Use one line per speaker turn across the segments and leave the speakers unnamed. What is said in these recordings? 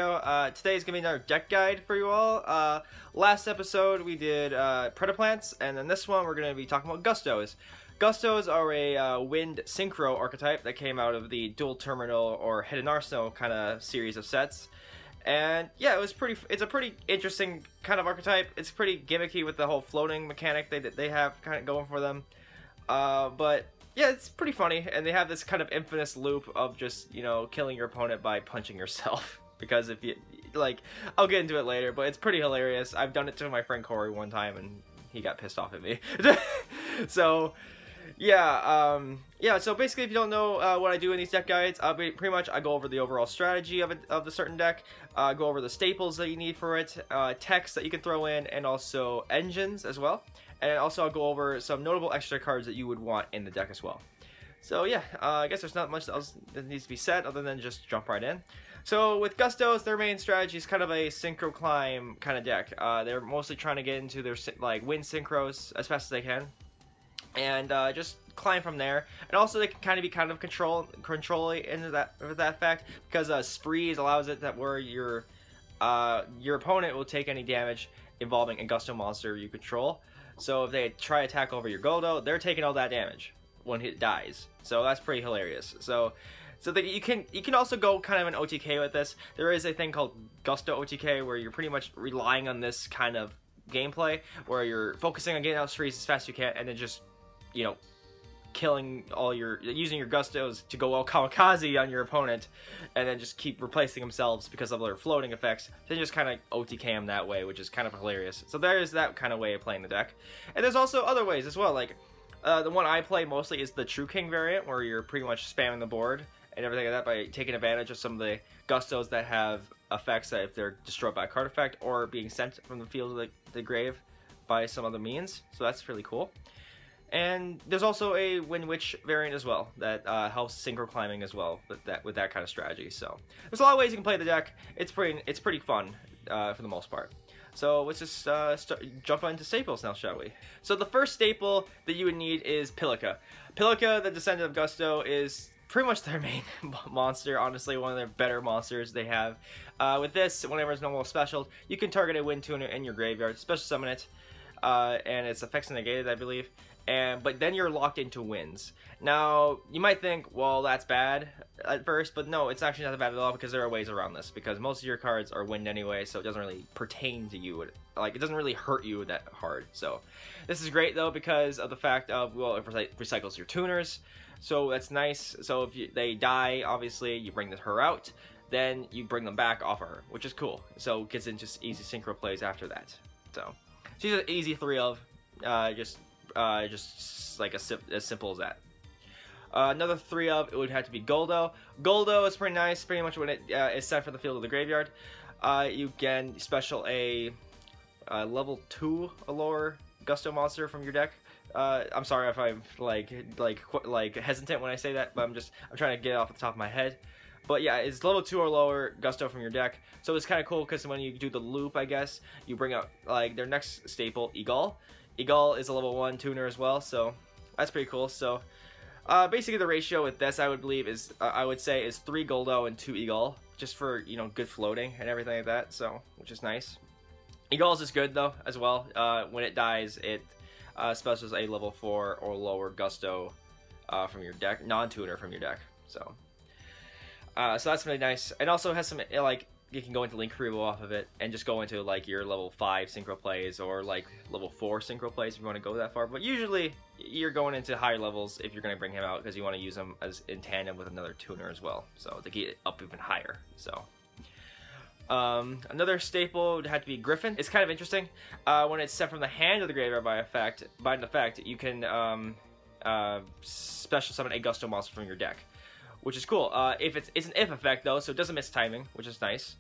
Yugioh. Today is going to be another deck guide for you all. Last episode we did Predaplants, and then this one we're going to be talking about Gustos. Gustos are a wind synchro archetype that came out of the dual terminal or hidden arsenal kind of series of sets. And yeah, it's a pretty interesting kind of archetype. It's pretty gimmicky with the whole floating mechanic they have kind of going for them. But yeah, it's pretty funny, and they have this kind of infamous loop of just, you know, killing your opponent by punching yourself. Because if you, like, I'll get into it later, but it's pretty hilarious. I've done it to my friend Corey one time, and he got pissed off at me. So, yeah, so basically if you don't know what I do in these deck guides, pretty much I go over the overall strategy of the certain deck, go over the staples that you need for it, text that you can throw in, and also engines as well. And also I'll go over some notable extra cards that you would want in the deck as well. So yeah, I guess there's not much else that needs to be said other than just jump right in. So with Gustos, their main strategy is kind of a synchro climb kind of deck. They're mostly trying to get into their like wind synchros as fast as they can, and just climb from there. And also they can be controlling into that fact, because Sphreez allows it that where your opponent will take any damage involving a Gusto monster you control. So if they try to attack over your Guldo, they're taking all that damage when it dies. So that's pretty hilarious. So that you can also go kind of an OTK with this. There is a thing called Gusto OTK where you're pretty much relying on this kind of gameplay where you're focusing on getting out Sphreez as fast as you can, and then just, you know, using your Gustos to go all kamikaze on your opponent, and then just keep replacing themselves because of their floating effects. Then just kind of OTK them that way, which is kind of hilarious. So there is that kind of way of playing the deck. And there's also other ways as well, like the one I play mostly is the True King variant, where you're pretty much spamming the board and everything like that by taking advantage of some of the Gustos that have effects that if they're destroyed by a card effect or being sent from the field of the grave by some other means. So that's really cool. And there's also a Windwitch variant as well that helps synchro climbing as well with that kind of strategy. So there's a lot of ways you can play the deck. It's pretty fun for the most part. So let's just jump into staples now, shall we? So the first staple that you would need is Pilica. Pilica, the descendant of Gusto, is pretty much their main monster. Honestly, one of their better monsters they have. With this, whenever it's normal special, you can target a wind tuner in your graveyard, special summon it, and its effects are negated, I believe. But then you're locked into winds. Now, you might think, well, that's bad at first, but no, it's actually not that bad at all, because there are ways around this, because most of your cards are wind anyway, so it doesn't really pertain to you. Like, it doesn't really hurt you that hard. So this is great, though, because of the fact of, well, it recycles your tuners, so that's nice. So if they die, obviously, you bring her out, then you bring them back off of her, which is cool. So it gets into easy synchro plays after that. So she's an easy 3 of, just like as simple as that. Another 3 of, it would have to be Guldo. Guldo is pretty nice, pretty much when it is sent from the field of the graveyard. You can special a level 2 or lower Gusto monster from your deck. I'm sorry if I'm like hesitant when I say that, but I'm trying to get it off the top of my head. But yeah, it's level 2 or lower Gusto from your deck. So it's kind of cool because when you do the loop, I guess, you bring out like their next staple, Egul. Egul is a level 1 tuner as well, so that's pretty cool. So basically the ratio with this, I would say is 3 Guldo and 2 Egul, just for, you know, good floating and everything like that, so which is nice. Egul is good though as well. When it dies, it specials a level 4 or lower Gusto from your deck, non-tuner from your deck. So that's really nice, and also has some like, you can go into Link Revo off of it and just go into like your level 5 synchro plays or like level 4 synchro plays if you want to go that far. But usually you're going into higher levels if you're going to bring him out, because you want to use him as in tandem with another tuner as well, so to get it up even higher. So another staple would have to be GRIFFIN. It's kind of interesting. When it's sent from the hand of the graveyard by effect, you can special summon a Gusto monster from your deck, which is cool. It's an if effect though, so it doesn't miss timing, which is nice.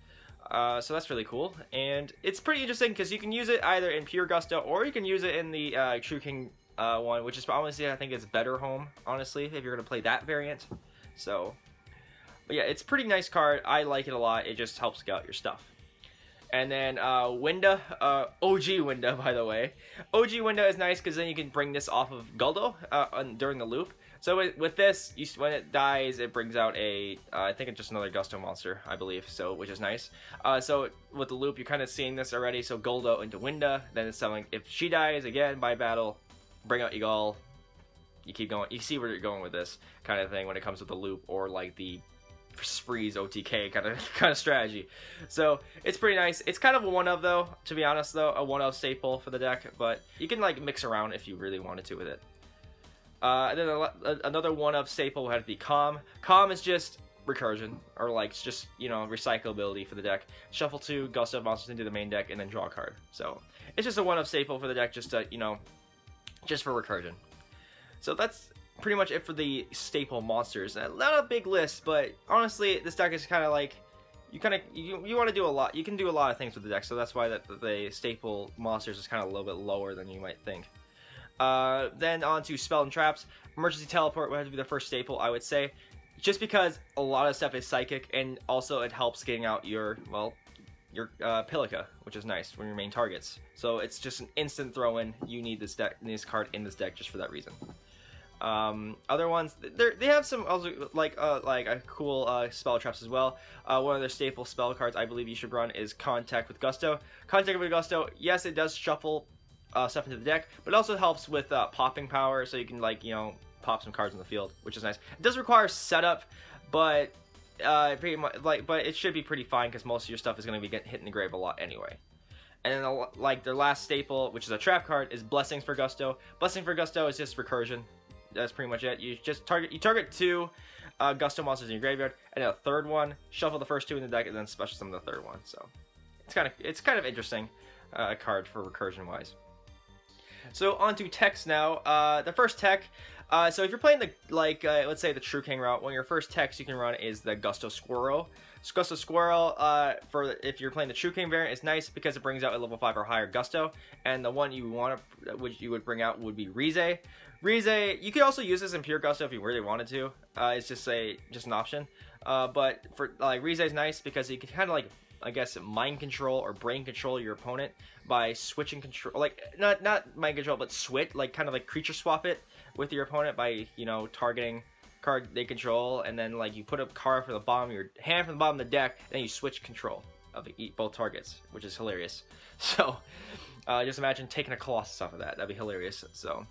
So that's really cool, and it's pretty interesting because you can use it either in pure Gusto or you can use it in the True King one, which is honestly, I think it's better home, honestly, if you're gonna play that variant. So, but yeah, it's a pretty nice card. I like it a lot. It just helps scout your stuff. And then Winda, OG Winda, by the way. OG Winda is nice because then you can bring this off of Guldo during the loop. So with this, when it dies, it brings out a, I think it's just another Gusto monster, I believe, so which is nice. So with the loop, you're kind of seeing this already. So Gulldos into Winda, then it's something, if she dies again by battle, bring out Egul. You keep going, you see where you're going with this kind of thing when it comes with the loop, or like the Sphreez OTK kind of strategy. So it's pretty nice. It's kind of a one of, though, to be honest, though, a one of staple for the deck, but you can like mix around if you really wanted to with it. And then another one of staple would have to be Calm. Calm is just recursion, or like just, you know, recyclability for the deck. Shuffle 2 Gusto monsters into the main deck and then draw a card. So it's just a one of staple for the deck, just to, you know, just for recursion. So that's pretty much it for the staple monsters. Not a big list, but honestly, this deck is kind of like, you want to do a lot. You can do a lot of things with the deck, so that's why the staple monsters is kind of a little bit lower than you might think. Then on to Spell and Traps. Emergency Teleport would have to be the first staple, I would say, just because a lot of stuff is psychic, and also it helps getting out your, well, your Pilica, which is nice when your main targets. So it's just an instant throw-in. You need this card in this deck just for that reason. Other ones, they have some also like a cool spell traps as well. One of their staple spell cards I believe you should run is Contact with Gusto. Contact with Gusto, yes, it does shuffle stuff into the deck, but it also helps with popping power, so you can, like, you know, pop some cards on the field, which is nice. It does require setup, but pretty much, like, but it should be pretty fine because most of your stuff is going to be getting hit in the grave a lot anyway. And then like their last staple, which is a trap card, is Blessings for Gusto. Blessing for Gusto is just recursion. That's pretty much it. You just target 2 Gusto monsters in your graveyard, and then a third one, shuffle the first 2 in the deck, and then special summon the third one. So it's kind of interesting card for recursion wise. So on to techs now. The first tech, so if you're playing the, like, let's say the True King route, one of your first techs you can run is the Gusto Squirrel. Gusto Squirrel, if you're playing the True King variant, is nice because it brings out a level 5 or higher Gusto, and the one you which you would bring out would be Rize. Rize, you could also use this in pure Gusto if you really wanted to. It's just an option. But for like Rize is nice because you can kind of, like, I guess, mind control or brain control your opponent by switching control, like not mind control, but switch, like kind of like creature swap it with your opponent by, you know, targeting card they control, and then like you put a card from the bottom of your hand from the bottom of the deck, and then you switch control of both targets, which is hilarious. So just imagine taking a Colossus off of that. That'd be hilarious. So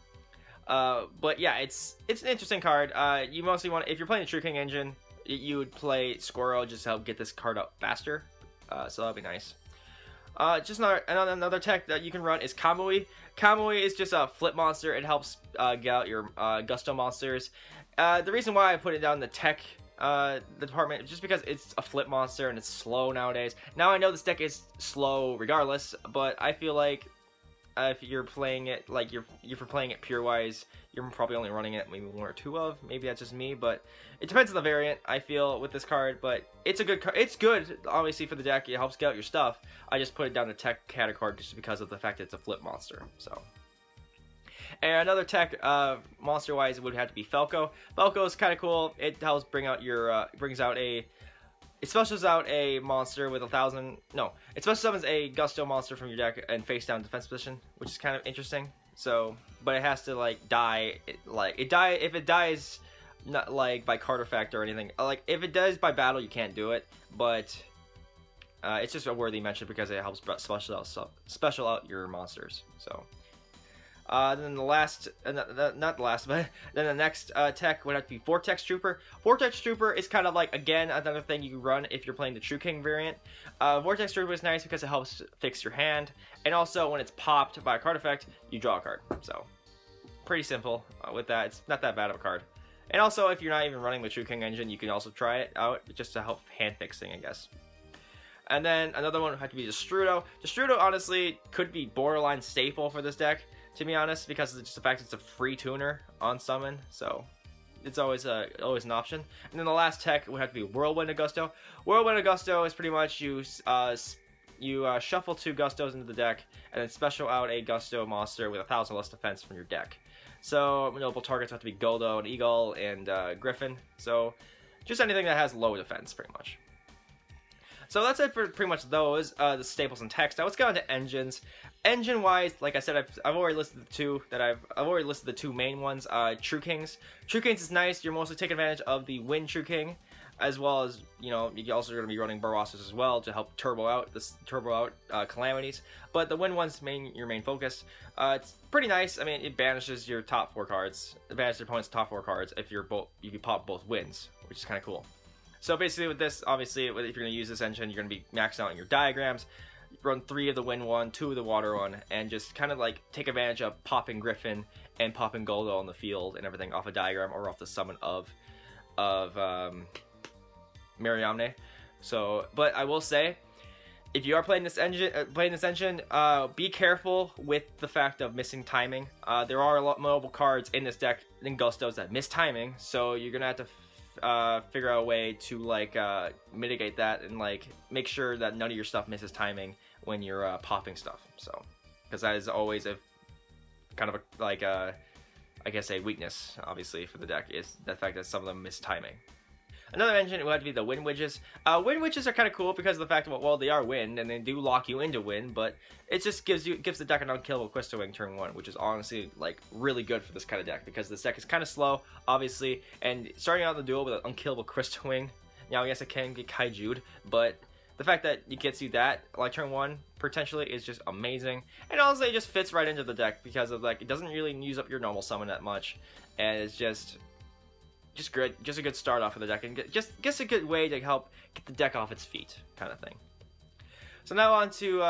but yeah, it's an interesting card. You mostly want, if you're playing the True King engine, you would play Squirrel just to help get this card up faster. So that'd be nice. Just another tech that you can run is Kamui. Kamui is just a flip monster. It helps get out your Gusto monsters. The reason why I put it down in the tech department is just because it's a flip monster and it's slow nowadays. Now I know this deck is slow regardless, but I feel like if you're playing it, like if you're playing it pure wise, you're probably only running it maybe 1 or 2 of. Maybe that's just me, but it depends on the variant, I feel, with this card. But it's a good card. It's good, obviously, for the deck. It helps get out your stuff. I just put it down the tech category just because of the fact that it's a flip monster. So, and another tech monster wise would have to be Falco. Falco is kind of cool. It helps bring out your it specials out a monster with 1,000. No, it special summons a Gusto monster from your deck and face down defense position, which is kind of interesting. So, but it has to, like, die. If it dies, not like by card effect or anything. Like, if it does by battle, you can't do it. But it's just a worthy mention because it helps special out your monsters. So. Then the last, not the last, but then the next tech would have to be Vortex Trooper. Vortex Trooper is kind of like, again, another thing you can run if you're playing the True King variant. Vortex Trooper is nice because it helps fix your hand, and also when it's popped by a card effect, you draw a card. So, pretty simple with that. It's not that bad of a card. And also, if you're not even running the True King engine, you can also try it out just to help hand fixing, I guess. And then another one would have to be Destrudo. Destrudo, honestly, could be borderline staple for this deck, to be honest, because of just the fact it's a free tuner on summon, so it's always an option. And then the last tech would have to be Whirlwind of Gusto. Whirlwind of Gusto is pretty much you shuffle 2 Gustos into the deck, and then special out a Gusto monster with 1,000 less defense from your deck. So notable targets have to be Gulldos and Egul and GRIFFIN. So just anything that has low defense, pretty much. So that's it for pretty much those, the staples and text. Now let's get on to engines. Engine wise, like I said, I've already listed the two that I've already listed the two main ones. True Kings. True Kings is nice. You're mostly taking advantage of the Wind True King, as well as, you know, you're also going to be running Barosses as well to help turbo out Calamities. But the Wind one's your main focus. It's pretty nice. I mean, it banishes your top 4 cards. It banishes your opponent's top 4 cards if you can pop both Winds, which is kind of cool. So basically with this, obviously, if you're going to use this engine, you're going to be maxing out in your diagrams. Run 3 of the Wind one, 2 of the Water one, and just kind of like take advantage of popping Griffin and popping Gulldos on the field and everything off a diagram or off the summon of Mariamne. So, but I will say, if you are playing this engine, be careful with the fact of missing timing. There are a lot multiple cards in this deck in Gulldos that miss timing, so you're gonna have to figure out a way to like mitigate that and like make sure that none of your stuff misses timing when you're popping stuff. So, because that is always a kind of a like I guess a weakness, obviously, for the deck, is the fact that some of them miss timing. Another engine would have to be the Windwitches. Windwitches are kind of cool because of the fact that, well, they are wind and they do lock you into wind, but it just gives the deck an unkillable Crystal Wing turn 1, which is honestly like really good for this kind of deck because this deck is kind of slow, obviously, and starting out the duel with an unkillable Crystal Wing. Now, yes, it can get kaiju'd, but the fact that it gets you that like turn 1 potentially is just amazing, and also it just fits right into the deck because of like it doesn't really use up your normal summon that much, and it's just good, just a good start off of the deck, and just a good way to help get the deck off its feet, kind of thing. So now on to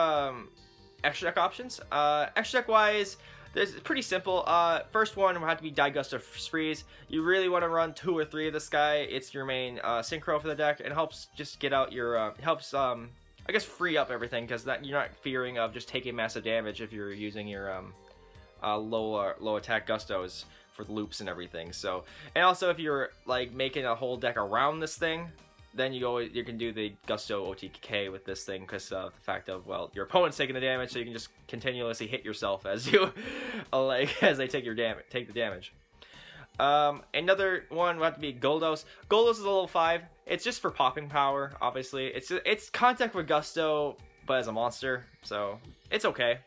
extra deck options. Extra deck wise, it's pretty simple. First one will have to be Daigusto Sphreez. You really want to run 2 or 3 of this guy. It's your main synchro for the deck. It helps just get out your I guess free up everything because that you're not fearing of just taking massive damage if you're using your low attack Gustos for the loops and everything. So, and also if you're like making a whole deck around this thing, then you can do the Gusto OTK with this thing because of the fact of, well, your opponent's taking the damage, so you can just continuously hit yourself as you like as they take the damage. Another one would have to be Gulldos. Gulldos is a level 5. It's just for popping power, obviously. It's contact with Gusto, but as a monster, so it's okay.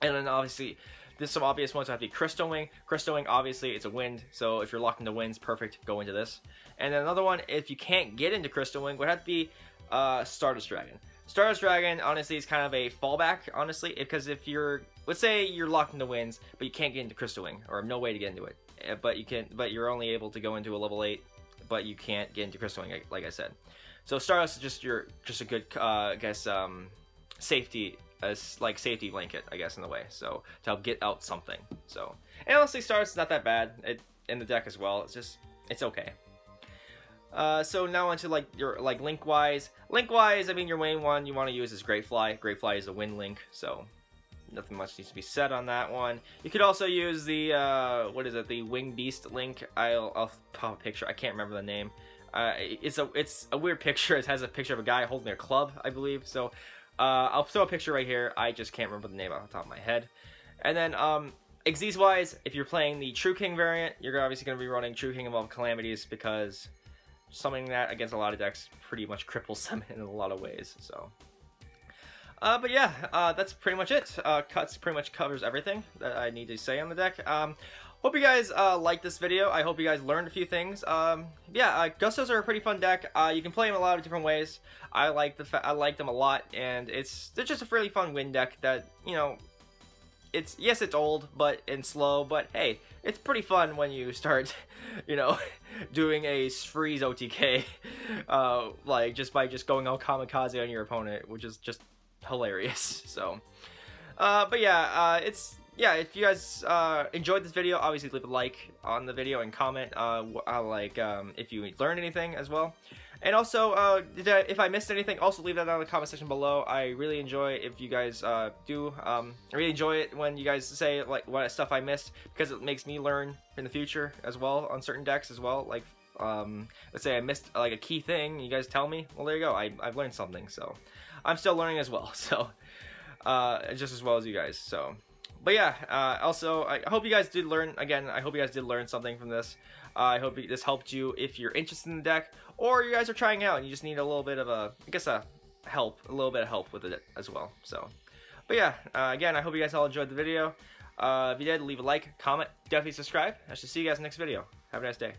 And then obviously there's some obvious ones that have to be Crystal Wing. Crystal Wing, obviously, it's a wind, so if you're locked into winds, perfect, go into this. And then another one, if you can't get into Crystal Wing, would have to be Stardust Dragon. Stardust Dragon, honestly, is kind of a fallback, honestly, because if you're, let's say you're locked into winds, but you can't get into Crystal Wing, or no way to get into it, but you're only able to go into a level 8, but you can't get into Crystal Wing, like I said. So Stardust is just a good, I guess, safety. As like safety blanket, I guess, in a way, so to help get out something. So, and honestly, Stardust is not that bad in the deck as well. It's okay. So now onto like your link wise. I mean, your main one you want to use is Great Fly. Great Fly is a wind link, so nothing much needs to be said on that one. You could also use the what is it? The Wing Beast link. I'll pop a picture. I can't remember the name. It's a weird picture. It has a picture of a guy holding their club, I believe. So. I'll throw a picture right here. I just can't remember the name off the top of my head. And then, Xyz wise, if you're playing the True King variant, you're obviously going to be running True King of Calamities because summoning that against a lot of decks pretty much cripples them in a lot of ways. So, but yeah, that's pretty much it. Cuts pretty much covers everything that I need to say on the deck. Hope you guys liked this video. I hope you guys learned a few things. Yeah, Gustos are a pretty fun deck. You can play them a lot of different ways. I like them a lot, and they're just a really fun wind deck that, you know, it's old and slow, but hey, it's pretty fun when you start, you know, doing a Sphreez OTK, like just by going all kamikaze on your opponent, which is just hilarious. So, but yeah, yeah, if you guys enjoyed this video, obviously leave a like on the video and comment if you learned anything as well. And also, if I missed anything, also leave that down in the comment section below. I really enjoy if you guys do. I really enjoy it when you guys say like what stuff I missed, because it makes me learn in the future as well on certain decks as well. Like, let's say I missed like a key thing, you guys tell me. Well, there you go. I've learned something, so I'm still learning as well. So, just as well as you guys. So. But yeah, also, I hope you guys did learn, again, I hope you guys did learn something from this. I hope this helped you if you're interested in the deck, or you guys are trying out and you just need a little bit of a, I guess, a help, a little bit of help with it as well. So, but yeah, again, I hope you guys all enjoyed the video. If you did, leave a like, comment, definitely subscribe. I shall see you guys in the next video. Have a nice day.